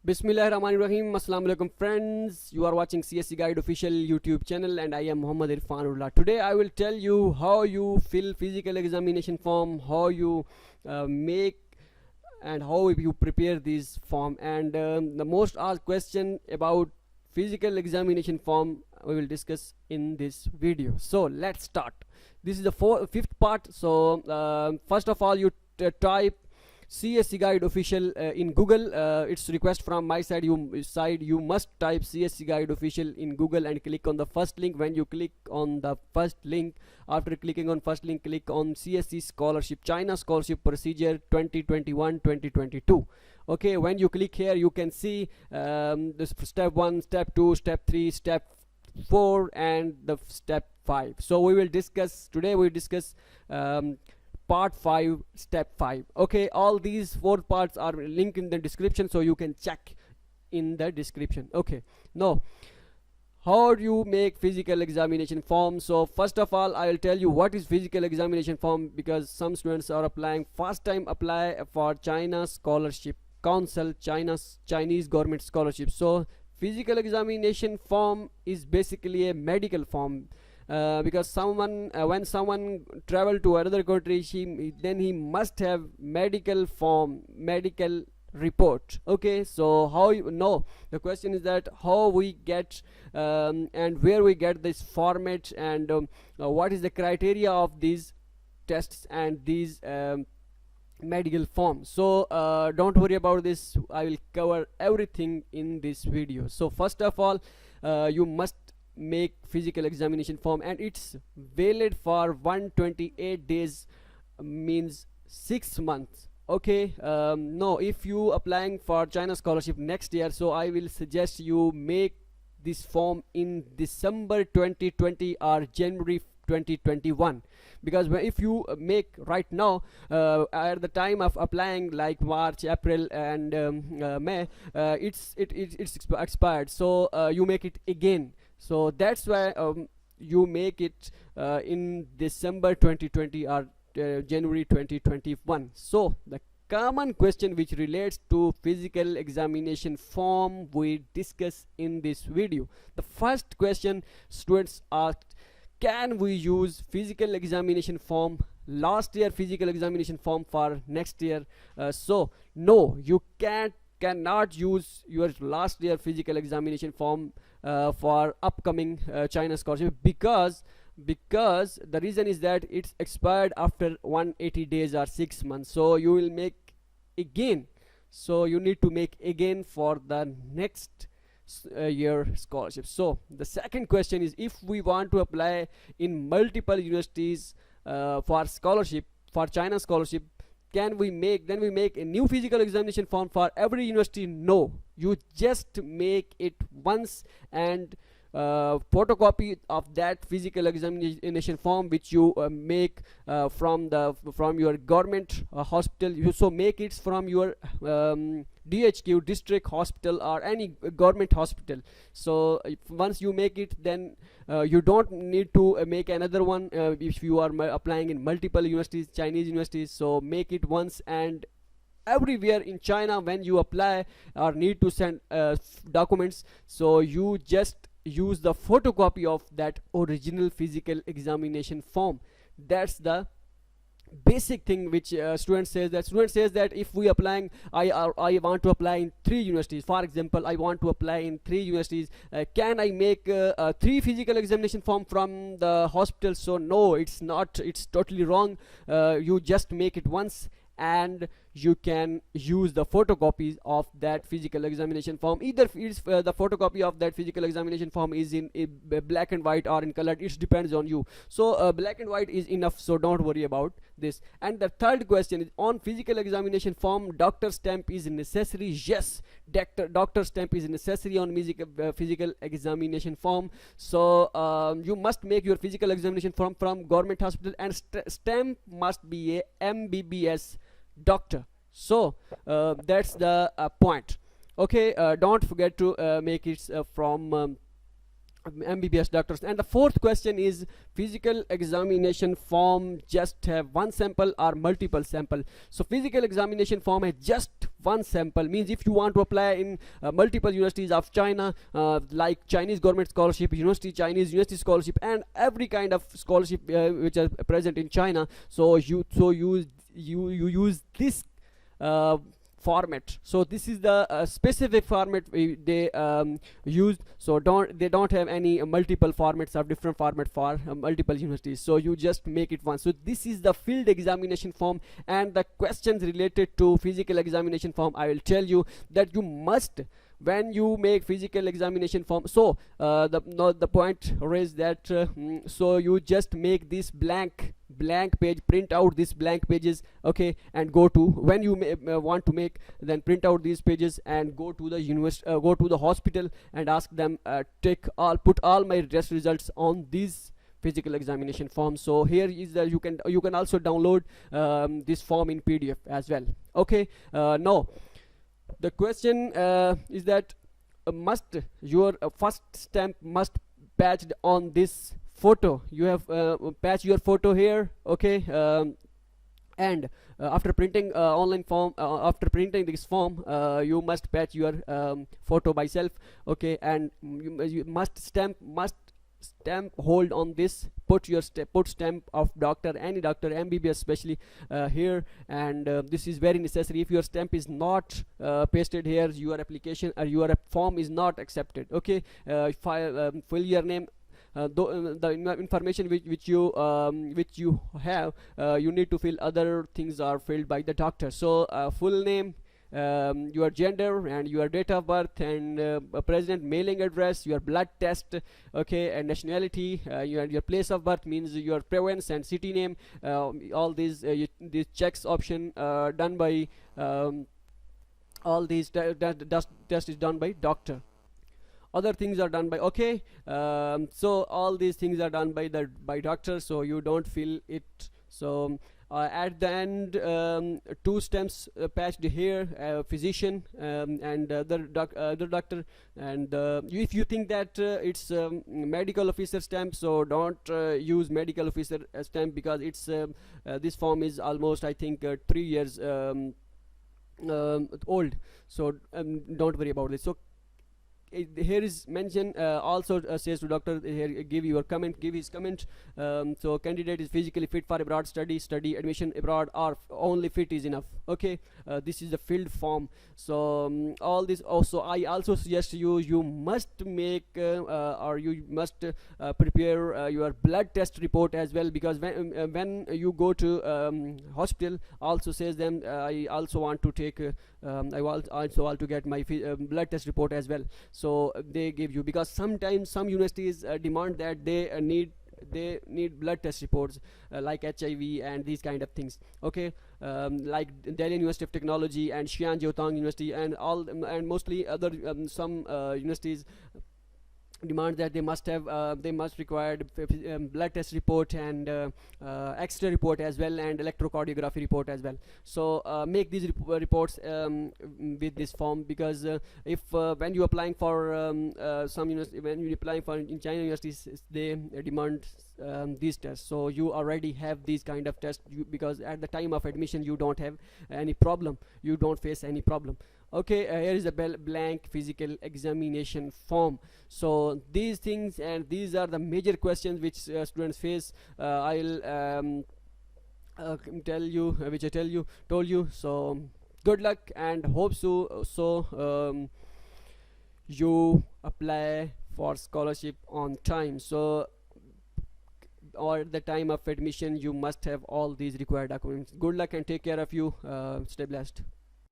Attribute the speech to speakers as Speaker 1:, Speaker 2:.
Speaker 1: Bismillahirrahmanirrahim. Assalamu alaikum friends. You are watching CSC Guide official YouTube channel and I am Muhammad Irfanullah. Today I will tell you how you fill physical examination form, how you make and how you prepare this form, and the most asked question about physical examination form we will discuss in this video. So let's start. This is the fifth part. So first of all, you type CSC Guide official in Google. It's request from my side. You must type CSC Guide official in Google and click on the first link. When you click on the first link, after clicking on first link, click on CSC Scholarship China Scholarship Procedure 2021-2022. Okay, when you click here, you can see this step 1, step 2, step 3, step 4, and the step 5. So we will discuss today. We discuss part 5, step 5. Okay, all these 4 parts are linked in the description, so you can check in the description. Okay, now how do you make physical examination form? So first of all, I will tell you what is physical examination form, because some students are applying first time apply for China Scholarship Council, Chinese government scholarship. So physical examination form is basically a medical form. Because when someone travel to another country, then he must have medical report. Okay, so how you know, the question is that how we get and where we get this format, and what is the criteria of these tests and these medical forms. So don't worry about this, I will cover everything in this video. So first of all, you must make physical examination form, and it's valid for 128 days, means 6 months. Okay, no, if you applying for China scholarship next year, so I will suggest you make this form in December 2020 or January 2021, because if you make right now at the time of applying, like March, April, and May, it's expired. So you make it again. So that's why you make it in December 2020 or January 2021. So the common question which relates to physical examination form we discuss in this video. The first question students asked: can we use physical examination form, last year physical examination form, for next year? So no, you cannot use your last year physical examination form for upcoming China scholarship, because the reason is that it's expired after 180 days or 6 months. So you will make again, so you need to make again for the next year scholarship. So the second question is, if we want to apply in multiple universities for scholarship, for China scholarship, can we make a new physical examination form for every university? No, you just make it once, and photocopy of that physical examination form which you make from your government hospital. You so make it from your DHQ, district hospital, or any government hospital. So once you make it, then you don't need to make another one if you are applying in multiple universities, Chinese universities. So make it once, and everywhere in China when you apply or need to send documents, so you just use the photocopy of that original physical examination form. That's the basic thing which student says that if we applying, I want to apply in 3 universities. For example, I want to apply in 3 universities. Can I make 3 physical examination form from the hospital? So no, it's not, it's totally wrong. You just make it once, and you can use the photocopies of that physical examination form. Either it's the photocopy of that physical examination form is in black and white or in color, it depends on you. So black and white is enough, so don't worry about this. And the third question is, on physical examination form, doctor stamp is necessary? Yes, doctor stamp is necessary on physical examination form. So you must make your physical examination form from government hospital, and stamp must be a MBBS doctor. So that's the point. Okay, don't forget to make it from MBBS doctors. And the fourth question is, physical examination form just have one sample or multiple sample? So physical examination form has just one sample, means if you want to apply in multiple universities of China, like Chinese government scholarship, Chinese university scholarship, and every kind of scholarship which are present in China, so you use this format. So this is the specific format they used. So they don't have any multiple formats of different format for multiple universities, so you just make it one. So this is the field examination form, and the questions related to physical examination form, I will tell you that you must, when you make physical examination form, so the point raised that so you just make this blank page, print out these blank pages, okay, and go to, when you want to make, then print out these pages and go to the university, go to the hospital and ask them put all my test results on these physical examination form. So here is the, you can also download this form in PDF as well. Okay, now the question is that must your first stamp must patched on this photo. You have patch your photo here, okay, and after printing online form, after printing this form, you must patch your photo by self, okay, and you must stamp hold on this, put stamp of doctor, any doctor, MBBS especially here, and this is very necessary. If your stamp is not pasted here, your application or your form is not accepted, okay. Fill your name, the information which you have, you need to fill. Other things are filled by the doctor. So full name, your gender and your date of birth, and present mailing address, your blood test, okay, and nationality, your place of birth, means your province and city name, all these checks option done by all these test is done by doctor. Other things are done by, okay, so all these things are done by doctor, so you don't fill it. So at the end, two stamps patched here, physician and other doctor, and if you think that it's medical officer stamp, so don't use medical officer stamp, because it's this form is almost, I think, 3 years old, so don't worry about this. So here is mentioned, also says to doctor here, give his comment. So candidate is physically fit for abroad study admission abroad, or only fit is enough, okay. This is the filled form. So all this also, I also suggest you must make or you must prepare your blood test report as well, because when you go to hospital, also says them, I also want to take I also want to get my blood test report as well. So they give you, because sometimes some universities demand that they need blood test reports, like HIV and these kind of things, okay. Like Delhi University of Technology and Xi'an Jiaotong University and and mostly other some universities demand that they must require blood test report and X-ray report as well, and electrocardiography report as well. So make these reports with this form, because if when you applying for some university, when you applying for in China universities, they demand these tests. So you already have these kind of tests, because at the time of admission you don't have any problem, you don't face any problem, okay. Here is a blank physical examination form. So these things, and these are the major questions which students face. I'll tell you, which I told you. So good luck, and hope so you apply for scholarship on time. So or at the time of admission, you must have all these required documents. Good luck and take care of you. Stay blessed.